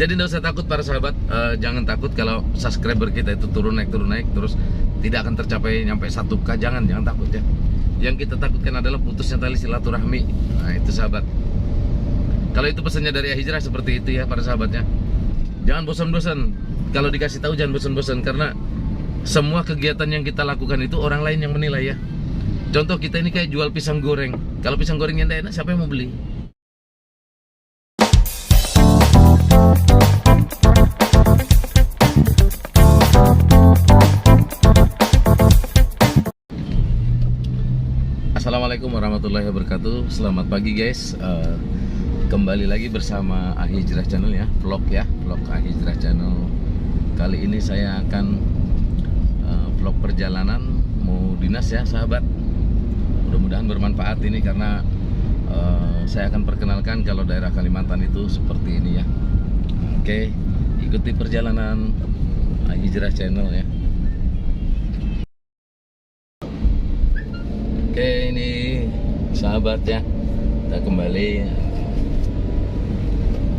Jadi nggak usah takut para sahabat, jangan takut kalau subscriber kita itu turun naik terus tidak akan tercapai nyampe 1K. Jangan takut ya. Yang kita takutkan adalah putusnya tali silaturahmi. Nah itu sahabat. Kalau itu pesannya dari Hijrah seperti itu ya para sahabatnya. Jangan bosan-bosan. Kalau dikasih tahu jangan bosan-bosan, karena semua kegiatan yang kita lakukan itu orang lain yang menilai ya. Contoh kita ini kayak jual pisang goreng. Kalau pisang gorengnya tidak enak, siapa yang mau beli? Assalamualaikum warahmatullahi wabarakatuh. Selamat pagi guys. Kembali lagi bersama Hijrah Channel ya, vlog Hijrah Channel. Kali ini saya akan vlog perjalanan mau dinas ya sahabat. Mudah-mudahan bermanfaat ini karena saya akan perkenalkan kalau daerah Kalimantan itu seperti ini ya. Oke, ikuti perjalanan Hijrah Channel ya. Oke, ini sahabat ya, kita kembali.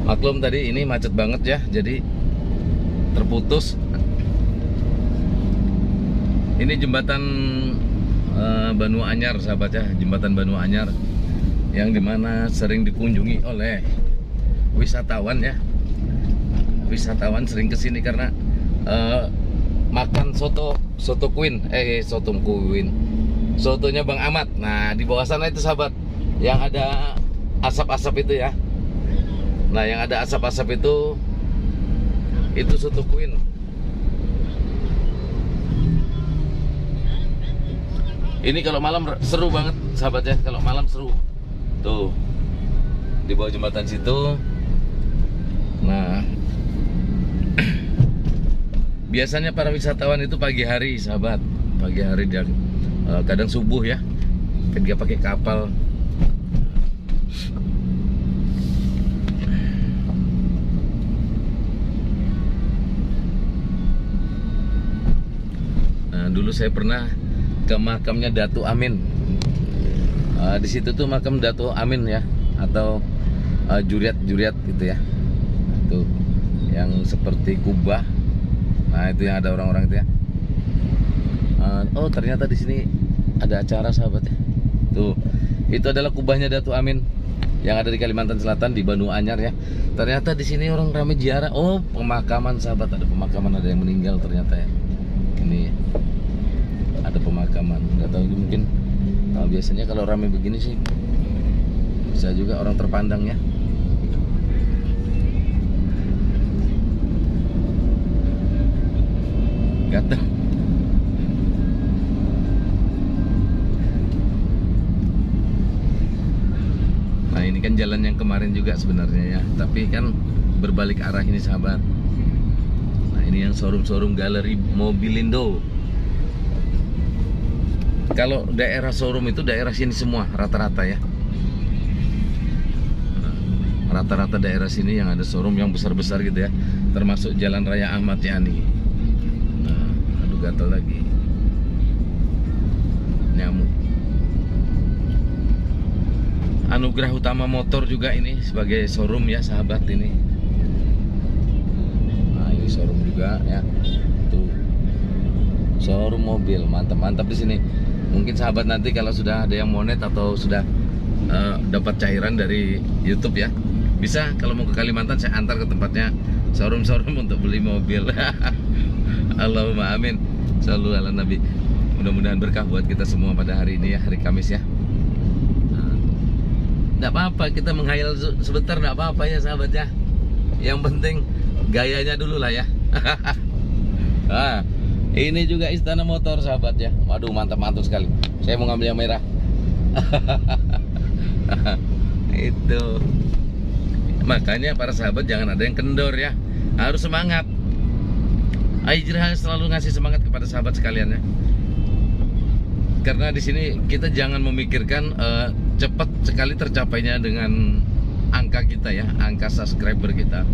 Maklum tadi ini macet banget ya, jadi terputus. Ini jembatan Banu Anyar sahabat ya, jembatan Banu Anyar yang dimana sering dikunjungi oleh wisatawan ya. Wisatawan sering kesini karena makan soto Queen, sotonya Bang Ahmad. Nah di bawah sana itu sahabat yang ada asap-asap itu ya. Nah yang ada asap-asap itu soto Queen. Ini kalau malam seru banget sahabat ya, kalau malam seru. Tuh di bawah jembatan situ. Nah biasanya para wisatawan itu pagi hari sahabat, pagi hari dia kadang subuh ya, dia pakai kapal. Nah, dulu saya pernah ke makamnya Datu Amin. Di situ tuh makam Datu Amin ya, atau juriat gitu ya. Tuh yang seperti kubah. Nah, itu yang ada orang-orang itu ya. Oh ternyata di sini ada acara sahabat ya. Tuh itu adalah kubahnya Datu Amin yang ada di Kalimantan Selatan di Banu Anyar ya. Ternyata di sini orang ramai ziarah. Oh pemakaman sahabat, ada pemakaman, ada yang meninggal ternyata ya. Ini ada pemakaman. Nggak tahu mungkin biasanya kalau ramai begini sih bisa juga orang terpandang ya. Gatel. Nah ini kan jalan yang kemarin juga sebenarnya ya, tapi kan berbalik arah ini sahabat. Nah ini yang showroom galeri Mobilindo. Kalau daerah showroom itu daerah sini semua rata-rata ya. Rata-rata daerah sini yang ada showroom yang besar-besar gitu ya, termasuk Jalan Raya Ahmad Yani. Nah, aduh gatal lagi. Nyamuk. Anugerah Utama Motor juga ini sebagai showroom ya sahabat ini. Nah ini showroom juga ya. Tuh showroom mobil, mantap di sini. Mungkin sahabat nanti kalau sudah ada yang monet atau sudah dapat cairan dari YouTube ya, bisa kalau mau ke Kalimantan saya antar ke tempatnya showroom untuk beli mobil. Allahumma amin. Shallu ala nabi. Mudah-mudahan berkah buat kita semua pada hari ini ya, hari Kamis ya. Nggak apa-apa kita menghayal sebentar, nggak apa-apa ya sahabat ya. Yang penting gayanya dulu lah ya. Nah, ini juga Istana Motor sahabat ya. Waduh mantap sekali. Saya mau ngambil yang merah. Itu. Makanya para sahabat jangan ada yang kendor ya. Harus semangat. Hijrah selalu ngasih semangat kepada sahabat sekalian ya. Karena di sini kita jangan memikirkan cepat sekali tercapainya dengan angka kita ya, angka subscriber kita.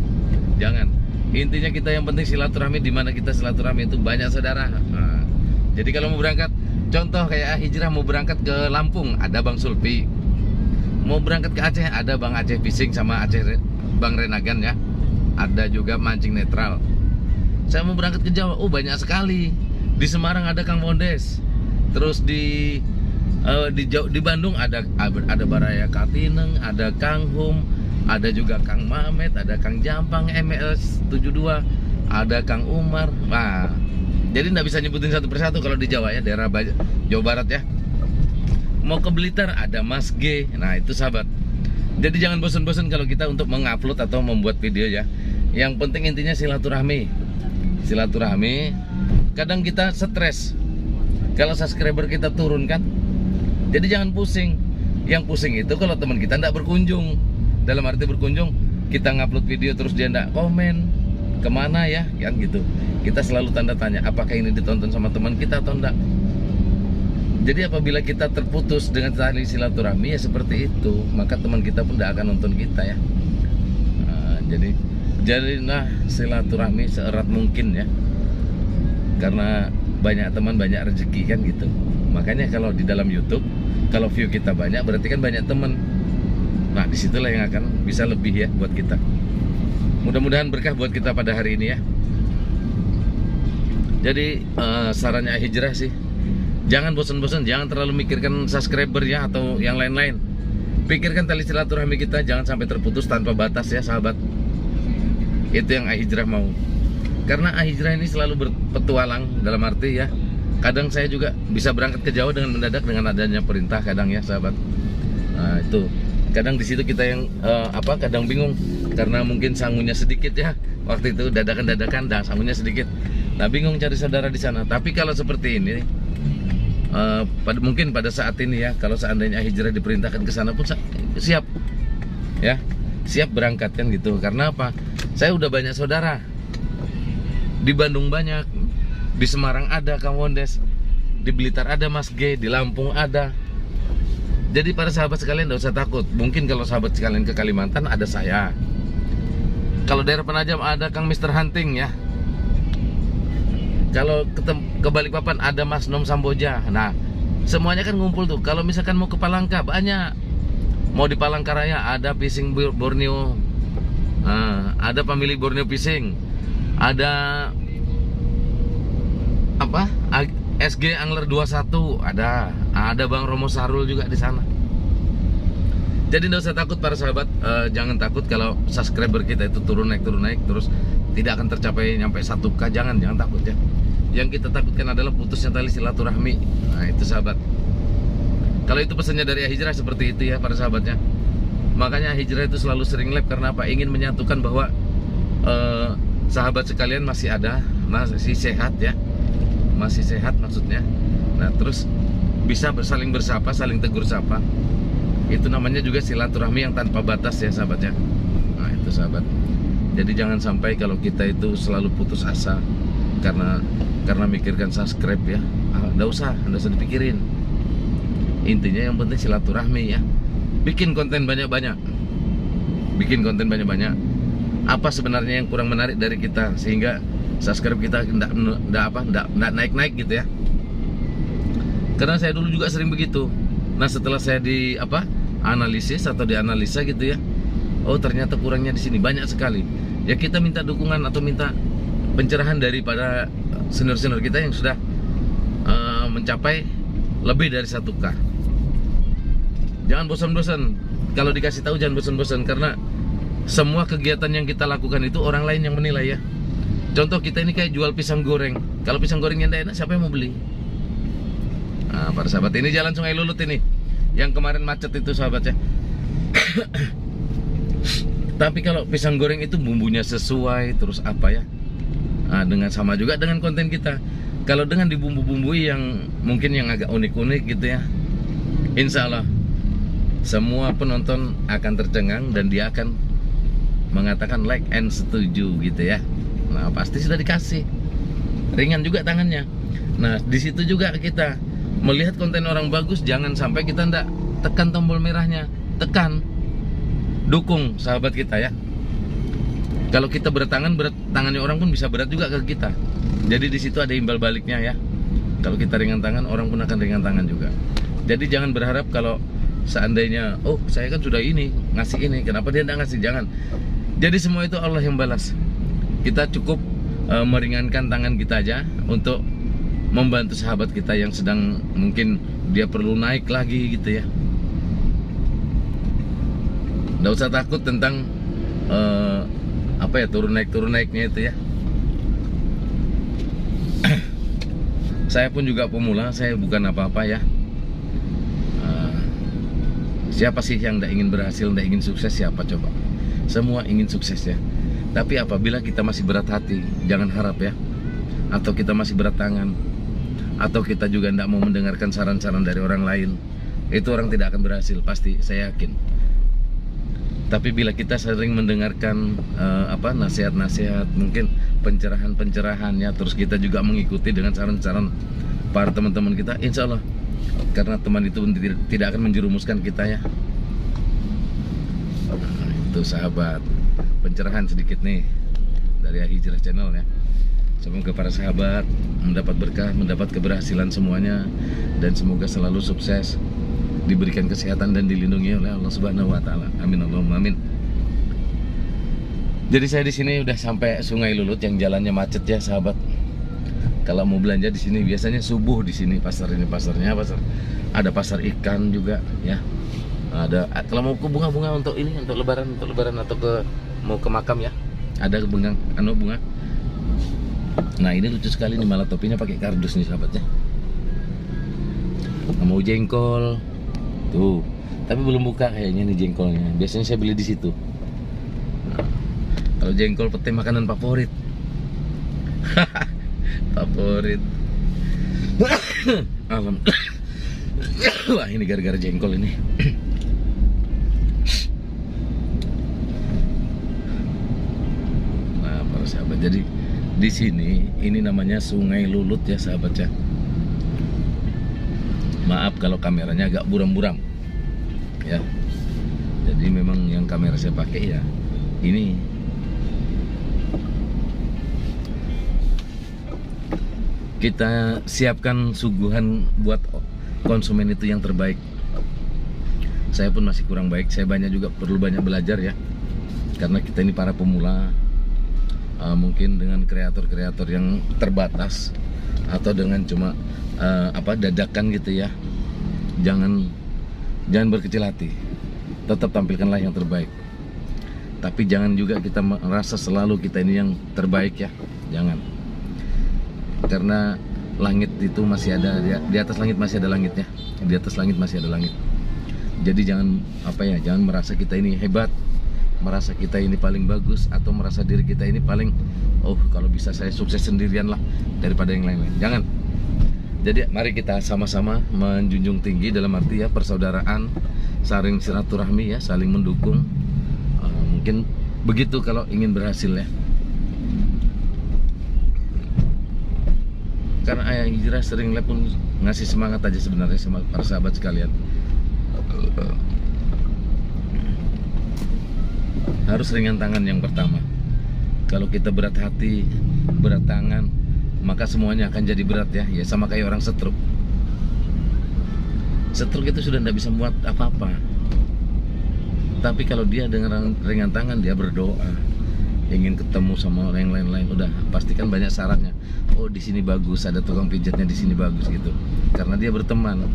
Jangan. Intinya kita yang penting silaturahmi, di mana kita silaturahmi itu banyak saudara. Nah, jadi kalau mau berangkat, contoh kayak Hijrah mau berangkat ke Lampung, ada Bang Sulpi. Mau berangkat ke Aceh, ada Bang Aceh Pising sama Aceh Bang Renagan ya. ada juga mancing netral. Saya mau berangkat ke Jawa, oh banyak sekali. Di Semarang ada Kang Mondes. Terus di Bandung ada Baraya Katineng, ada Kang Hum, ada juga Kang Mamet, ada Kang Jampang MLS 72, ada Kang Umar. Nah, jadi nggak bisa nyebutin satu persatu kalau di Jawa ya, daerah Jawa Barat ya. Mau ke Blitar ada Mas G. Nah itu sahabat. Jadi jangan bosan-bosan kalau kita untuk mengupload atau membuat video ya. Yang penting intinya silaturahmi. Silaturahmi. Kadang kita stres kalau subscriber kita turun kan. Jadi jangan pusing. Yang pusing itu kalau teman kita tidak berkunjung. Dalam arti berkunjung, kita ngupload video terus dia tidak komen, kemana ya, kan gitu. Kita selalu tanda tanya, apakah ini ditonton sama teman kita atau enggak. Jadi apabila kita terputus dengan tali silaturahmi ya seperti itu, maka teman kita pun tidak akan nonton kita ya. Nah, jadilah silaturahmi seerat mungkin ya. Karena banyak teman banyak rezeki kan gitu. Makanya kalau di dalam YouTube, kalau view kita banyak berarti kan banyak teman. Nah disitulah yang akan bisa lebih ya buat kita. Mudah-mudahan berkah buat kita pada hari ini ya. Jadi sarannya Hijrah sih, jangan bosan-bosan, jangan terlalu mikirkan subscriber ya atau yang lain-lain. Pikirkan tali silaturahmi kita jangan sampai terputus tanpa batas ya sahabat. Itu yang Hijrah mau. Karena Hijrah ini selalu berpetualang, dalam arti ya, kadang saya juga bisa berangkat ke Jawa dengan mendadak dengan adanya perintah kadang ya sahabat. Nah itu kadang di situ kita yang kadang bingung karena mungkin sangunya sedikit ya, waktu itu dadakan dan sangunya sedikit. Nah bingung cari saudara di sana. Tapi kalau seperti ini mungkin pada saat ini ya, kalau seandainya Hijrah diperintahkan ke sana pun siap ya, siap berangkat kan gitu. Karena apa? Saya udah banyak saudara. Di Bandung banyak, di Semarang ada Kang Wondes, di Blitar ada Mas G, di Lampung ada. Jadi para sahabat sekalian tidak usah takut. Mungkin kalau sahabat sekalian ke Kalimantan ada saya. Kalau daerah Penajam ada Kang Mr. Hunting ya. Kalau ke Balikpapan ada Mas Nom Samboja. Nah semuanya kan ngumpul tuh. Kalau misalkan mau ke Palangka banyak. Mau di Palangkaraya ada Fishing Borneo. Nah, ada pemilik Borneo Fishing. Ada apa? SG Angler 21 ada Bang Romo Sarul juga di sana. Jadi tidak usah takut para sahabat, jangan takut kalau subscriber kita itu turun naik terus tidak akan tercapai nyampe 1K, jangan takut ya. Yang kita takutkan adalah putusnya tali silaturahmi. Nah itu sahabat. Kalau itu pesannya dari Hijrah seperti itu ya para sahabatnya. Makanya Hijrah itu selalu sering live karena apa? Ingin menyatukan bahwa sahabat sekalian masih ada, masih sehat ya, masih sehat maksudnya. Nah terus bisa saling bersapa, saling tegur sapa. Itu namanya juga silaturahmi yang tanpa batas ya sahabatnya. Nah itu sahabat. Jadi jangan sampai kalau kita itu selalu putus asa karena mikirkan subscribe ya. Nggak usah dipikirin. Intinya yang penting silaturahmi ya. Bikin konten banyak-banyak. Apa sebenarnya yang kurang menarik dari kita sehingga subscribe kita enggak naik-naik gitu ya. Karena saya dulu juga sering begitu. Nah, setelah saya analisis atau dianalisa gitu ya. Oh, ternyata kurangnya di sini banyak sekali. Ya kita minta dukungan atau minta pencerahan daripada senior-senior kita yang sudah mencapai lebih dari 1K. Jangan bosan-bosan. Kalau dikasih tahu jangan bosan-bosan karena semua kegiatan yang kita lakukan itu orang lain yang menilai ya. Contoh kita ini kayak jual pisang goreng. Kalau pisang gorengnya tidak enak, siapa yang mau beli? Nah, para sahabat, ini jalan Sungai Lulut ini yang kemarin macet itu sahabat ya. Tapi kalau pisang goreng itu bumbunya sesuai, terus apa ya? Nah, dengan sama juga dengan konten kita. Kalau dengan dibumbu-bumbui yang mungkin yang agak unik-unik gitu ya, insya Allah semua penonton akan tercengang dan dia akan mengatakan like and setuju gitu ya. Nah pasti sudah dikasih. Ringan juga tangannya. Nah di situ juga kita melihat konten orang bagus, jangan sampai kita ndak tekan tombol merahnya, tekan, dukung sahabat kita ya. Kalau kita berat tangannya orang pun bisa berat juga ke kita. Jadi di situ ada imbal baliknya ya. Kalau kita ringan tangan, orang pun akan ringan tangan juga. Jadi jangan berharap kalau seandainya, oh saya kan sudah ini ngasih ini, kenapa dia nggak ngasih? Jangan. Jadi semua itu Allah yang balas. Kita cukup meringankan tangan kita aja untuk membantu sahabat kita yang sedang mungkin dia perlu naik lagi gitu ya. Nggak usah takut tentang turun naiknya itu ya. Saya pun juga pemula, saya bukan apa-apa ya. Siapa sih yang tidak ingin berhasil, tidak ingin sukses? Siapa coba? Semua ingin sukses ya. Tapi apabila kita masih berat hati, jangan harap ya. Atau kita masih berat tangan, atau kita juga tidak mau mendengarkan saran-saran dari orang lain, itu orang tidak akan berhasil, pasti, saya yakin. Tapi bila kita sering mendengarkan nasihat-nasihat, mungkin pencerahan-pencerahan ya, terus kita juga mengikuti dengan saran-saran para teman-teman kita, insya Allah, karena teman itu tidak akan menjerumuskan kita ya. Itu sahabat, pencerahan sedikit nih dari Hijrah Channel ya. Semoga para sahabat mendapat berkah, mendapat keberhasilan semuanya, dan semoga selalu sukses, diberikan kesehatan dan dilindungi oleh Allah Subhanahu wa taala. Amin Allahumma amin. Jadi saya di sini udah sampai Sungai Lulut yang jalannya macet ya, sahabat. Kalau mau belanja di sini biasanya subuh di sini pasar ini, pasarnya pasar. Ada pasar ikan juga ya. Ada kalau mau ke bunga-bunga untuk ini, untuk lebaran atau mau ke makam ya. Ada bunga bunga. Nah, ini lucu sekali nih, malah topinya pakai kardus nih sahabat ya. Mau jengkol. Tuh, tapi belum buka kayaknya nih jengkolnya. Biasanya saya beli di situ. Kalau jengkol pete makanan favorit. Favorit. Alhamdulillah. Wah, ini gara-gara jengkol ini. Nah, para sahabat, jadi di sini ini namanya Sungai Lulut ya, sahabat ya. Maaf kalau kameranya agak buram-buram ya. Jadi memang yang kamera saya pakai ya ini. Kita siapkan suguhan buat konsumen itu yang terbaik. Saya pun masih kurang baik, saya juga perlu banyak belajar ya. Karena kita ini para pemula, mungkin dengan kreator-kreator yang terbatas, atau dengan cuma dadakan gitu ya. Jangan berkecil hati. Tetap tampilkanlah yang terbaik. Tapi jangan juga kita merasa selalu kita ini yang terbaik ya. Jangan. Karena langit itu masih ada, di atas langit masih ada langit ya. Di atas langit masih ada langit. Jadi jangan jangan merasa kita ini hebat, merasa kita ini paling bagus, atau merasa diri kita ini paling, kalau bisa saya sukses sendirian lah daripada yang lain-lain. Jangan. Jadi mari kita sama-sama menjunjung tinggi dalam arti ya persaudaraan, saling silaturahmi ya, saling mendukung. Mungkin begitu kalau ingin berhasil ya. Karena Ayah Hijrah sering pun ngasih semangat aja sebenarnya sama para sahabat sekalian. Harus ringan tangan yang pertama. Kalau kita berat hati, berat tangan, maka semuanya akan jadi berat ya. Ya sama kayak orang stroke. Stroke itu sudah tidak bisa membuat apa-apa. Tapi kalau dia dengan ringan tangan, dia berdoa, ingin ketemu sama orang yang lain-lain, udah pastikan banyak syaratnya. Di sini bagus, ada tukang pijatnya di sini bagus gitu. Karena dia berteman.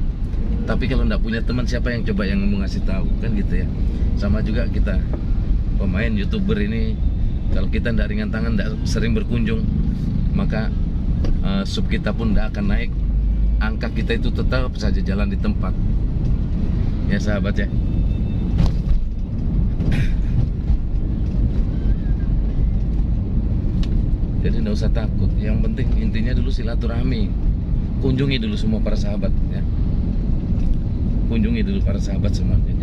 Tapi kalau nggak punya teman, siapa yang coba yang mau ngasih tahu kan gitu ya. Sama juga kita pemain YouTuber ini, kalau kita nggak ringan tangan, nggak sering berkunjung, maka sub kita pun nggak akan naik. Angka kita itu tetap saja jalan di tempat. Ya sahabat ya. Jadi nggak usah takut. Yang penting intinya dulu silaturahmi. Kunjungi dulu semua para sahabat ya. Kunjungi dulu para sahabat semuanya.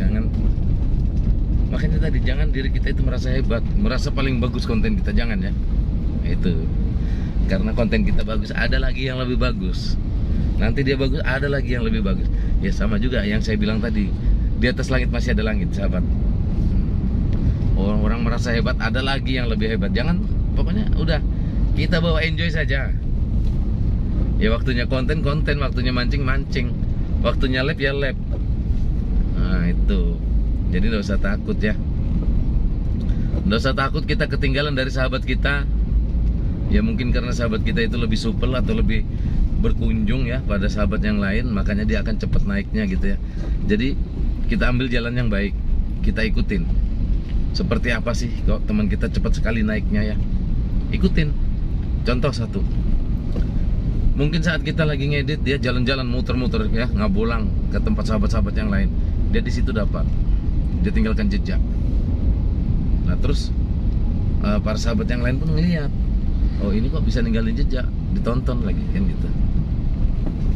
Makanya tadi jangan diri kita itu merasa hebat, merasa paling bagus konten kita, jangan ya. Itu. Karena konten kita bagus, ada lagi yang lebih bagus. Nanti dia bagus, ada lagi yang lebih bagus. Ya sama juga yang saya bilang tadi. Di atas langit masih ada langit, sahabat. Orang-orang merasa hebat, ada lagi yang lebih hebat. Jangan, pokoknya udah. Kita bawa enjoy saja. Ya waktunya konten, waktunya mancing, waktunya lab ya lab. Nah itu. Jadi nggak usah takut ya. Nggak usah takut kita ketinggalan dari sahabat kita. Ya mungkin karena sahabat kita itu lebih supel atau lebih berkunjung ya pada sahabat yang lain, makanya dia akan cepat naiknya gitu ya. Jadi kita ambil jalan yang baik, kita ikutin. Seperti apa sih kok teman kita cepat sekali naiknya ya? Ikutin. Contoh satu. Mungkin saat kita lagi ngedit, dia jalan-jalan muter-muter ya, ngabolang ke tempat sahabat-sahabat yang lain. Dia di situ dapat. Dia tinggalkan jejak. Nah terus para sahabat yang lain pun ngelihat, oh ini kok bisa ninggalin jejak, ditonton lagi kan gitu.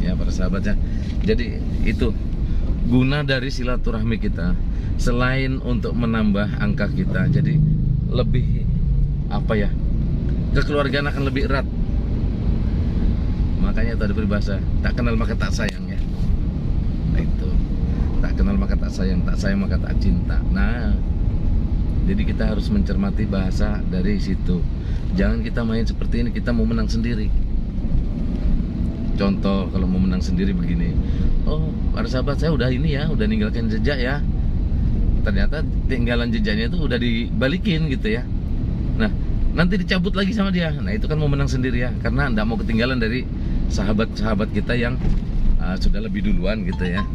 Ya para sahabatnya. Jadi itu guna dari silaturahmi kita. Selain untuk menambah angka kita, jadi lebih apa ya? Kekeluargaan akan lebih erat. Makanya itu ada peribahasa, tak kenal maka tak sayang ya. Nah itu, tak kenal maka tak sayang maka tak cinta. Nah, jadi kita harus mencermati bahasa dari situ. Jangan kita main seperti ini, kita mau menang sendiri. Contoh kalau mau menang sendiri begini, oh para sahabat saya udah ini ya, udah ninggalkan jejak ya. Ternyata tinggalan jejaknya itu udah dibalikin gitu ya. Nah, nanti dicabut lagi sama dia. Nah itu kan mau menang sendiri ya, karena nggak mau ketinggalan dari sahabat-sahabat kita yang sudah lebih duluan gitu ya.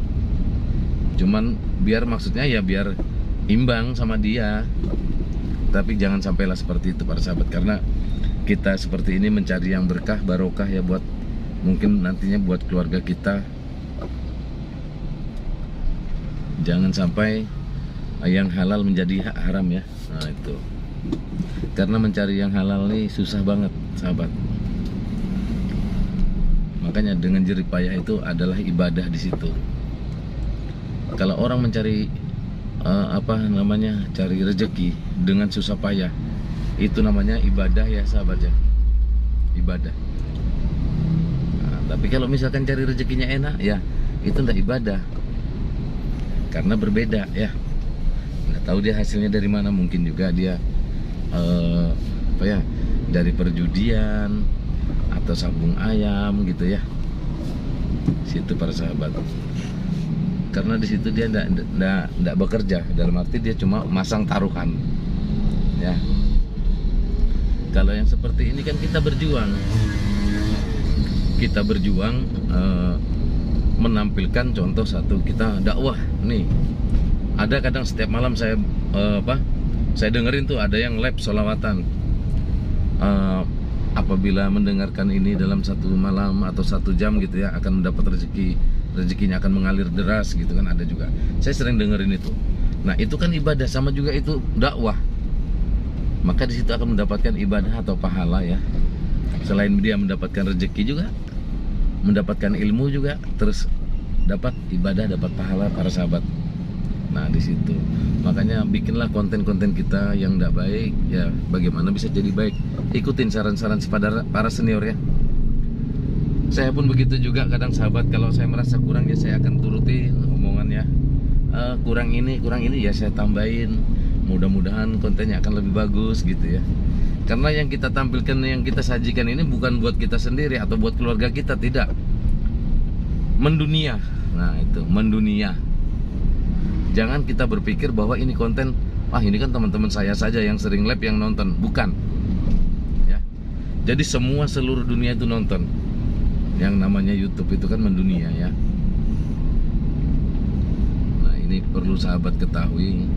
Cuman biar maksudnya ya biar imbang sama dia. Tapi jangan sampailah seperti itu para sahabat, karena kita seperti ini mencari yang berkah, barokah ya, buat mungkin nantinya buat keluarga kita. Jangan sampai yang halal menjadi haram ya. Nah itu, karena mencari yang halal nih susah banget sahabat. Makanya dengan jerih payah itu adalah ibadah di situ. Kalau orang mencari cari rezeki dengan susah payah, itu namanya ibadah ya sahabat ya, ibadah. Nah, tapi kalau misalkan cari rezekinya enak ya, itu enggak ibadah, karena berbeda ya. Nggak tahu dia hasilnya dari mana, mungkin juga dia dari perjudian atau sabung ayam gitu ya. Situ para sahabat. Karena di situ dia enggak bekerja, dalam arti dia cuma masang taruhan. Ya. Kalau yang seperti ini kan kita berjuang. Kita berjuang menampilkan contoh satu, kita dakwah nih. Ada kadang setiap malam saya saya dengerin tuh ada yang live sholawatan. Apabila mendengarkan ini dalam satu malam atau 1 jam gitu ya, akan mendapat rezekinya akan mengalir deras gitu kan, ada juga. Saya sering dengerin itu. Nah itu kan ibadah, sama juga itu dakwah. Maka di situ akan mendapatkan ibadah atau pahala ya. Selain dia mendapatkan rezeki juga, mendapatkan ilmu juga, terus dapat ibadah, dapat pahala para sahabat. Nah di situ makanya bikinlah konten-konten kita yang tidak baik ya, bagaimana bisa jadi baik. Ikutin saran-saran para senior ya. Saya pun begitu juga kadang sahabat, kalau saya merasa kurang ya saya akan turutin omongannya. Kurang ini ya saya tambahin. Mudah-mudahan kontennya akan lebih bagus gitu ya. Karena yang kita tampilkan, yang kita sajikan ini bukan buat kita sendiri atau buat keluarga kita, tidak. Mendunia. Nah itu, mendunia. Jangan kita berpikir bahwa ini konten, ini kan teman-teman saya saja yang sering live yang nonton. Bukan ya. Jadi seluruh dunia itu nonton. Yang namanya YouTube itu kan mendunia ya. Nah ini perlu sahabat ketahui.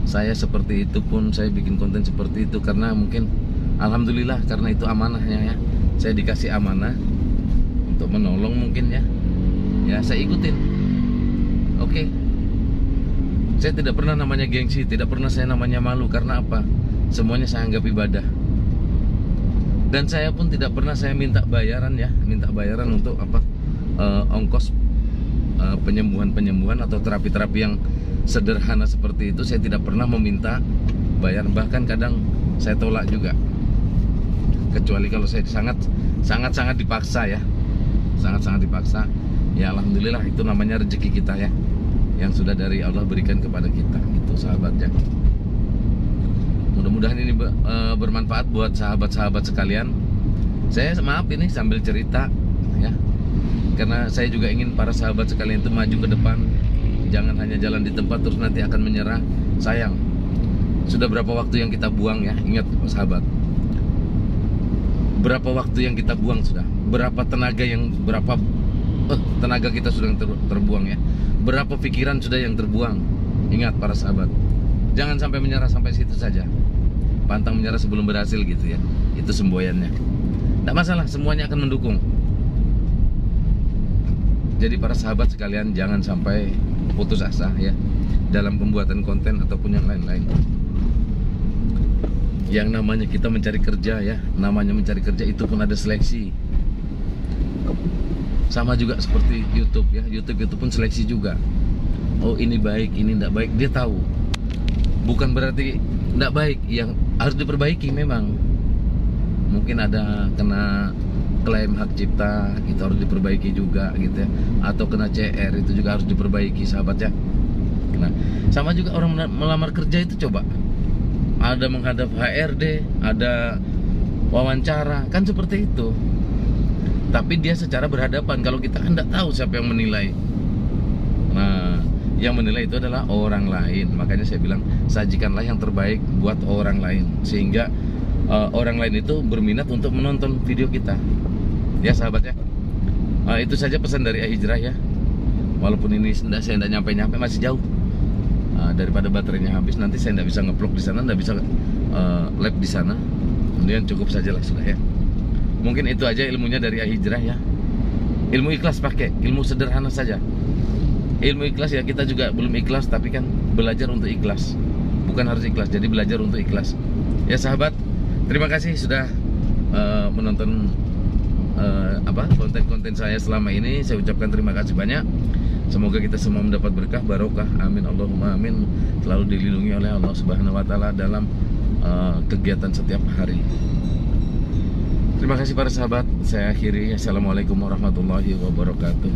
Saya seperti itu pun, saya bikin konten seperti itu karena mungkin alhamdulillah, karena itu amanahnya ya. Saya dikasih amanah untuk menolong mungkin ya. Ya saya ikutin. Oke. Saya tidak pernah namanya gengsi, tidak pernah saya namanya malu. Karena apa? Semuanya saya anggap ibadah. Dan saya pun tidak pernah saya minta bayaran ya, minta bayaran untuk apa? Ongkos penyembuhan atau terapi-terapi yang sederhana seperti itu. Saya tidak pernah meminta bayar, bahkan kadang saya tolak juga. Kecuali kalau saya sangat dipaksa ya. Sangat dipaksa. Ya alhamdulillah, itu namanya rezeki kita ya, yang sudah dari Allah berikan kepada kita. Itu sahabatnya. Mudah-mudahan ini bermanfaat buat sahabat-sahabat sekalian. Saya maaf ini sambil cerita ya, karena saya juga ingin para sahabat sekalian itu maju ke depan. Jangan hanya jalan di tempat terus nanti akan menyerah. Sayang. Sudah berapa waktu yang kita buang ya? Ingat sahabat, berapa waktu yang kita buang sudah, berapa tenaga kita sudah terbuang ya, berapa pikiran sudah yang terbuang. Ingat para sahabat, jangan sampai menyerah sampai situ saja. Pantang menyerah sebelum berhasil gitu ya, itu semboyannya. Tidak masalah, semuanya akan mendukung. Jadi para sahabat sekalian, jangan sampai putus asa ya dalam pembuatan konten ataupun yang lain-lain. Yang namanya kita mencari kerja ya, namanya mencari kerja itu pun ada seleksi. Sama juga seperti YouTube ya, YouTube itu pun seleksi juga. Oh ini baik, ini tidak baik, dia tahu. Bukan berarti tidak baik, yang harus diperbaiki memang. Mungkin ada kena klaim hak cipta, itu harus diperbaiki juga gitu ya. Atau kena CR, itu juga harus diperbaiki sahabat ya. Nah, sama juga orang melamar kerja itu coba. Ada menghadap HRD, ada wawancara, kan seperti itu. Tapi dia secara berhadapan, kalau kita kan tidak tahu siapa yang menilai. Nah, yang menilai itu adalah orang lain. Makanya saya bilang, sajikanlah yang terbaik buat orang lain, sehingga orang lain itu berminat untuk menonton video kita. Ya sahabat ya, itu saja pesan dari Hijrah ya. Walaupun ini saya tidak nyampe-nyampe, masih jauh. Daripada baterainya habis, nanti saya tidak bisa ngeplok di sana, tidak bisa live di sana. Kemudian cukup sajalah sudah ya. Mungkin itu aja ilmunya dari Hijrah ya. Ilmu ikhlas pakai, ilmu sederhana saja. Ilmu ikhlas ya, kita juga belum ikhlas, tapi kan belajar untuk ikhlas. Bukan harus ikhlas, jadi belajar untuk ikhlas. Ya sahabat, terima kasih sudah menonton konten-konten saya selama ini. Saya ucapkan terima kasih banyak. Semoga kita semua mendapat berkah, barokah, amin Allahumma amin. Selalu dilindungi oleh Allah Subhanahu wa taala dalam kegiatan setiap hari. Terima kasih para sahabat. Saya akhiri. Assalamualaikum warahmatullahi wabarakatuh.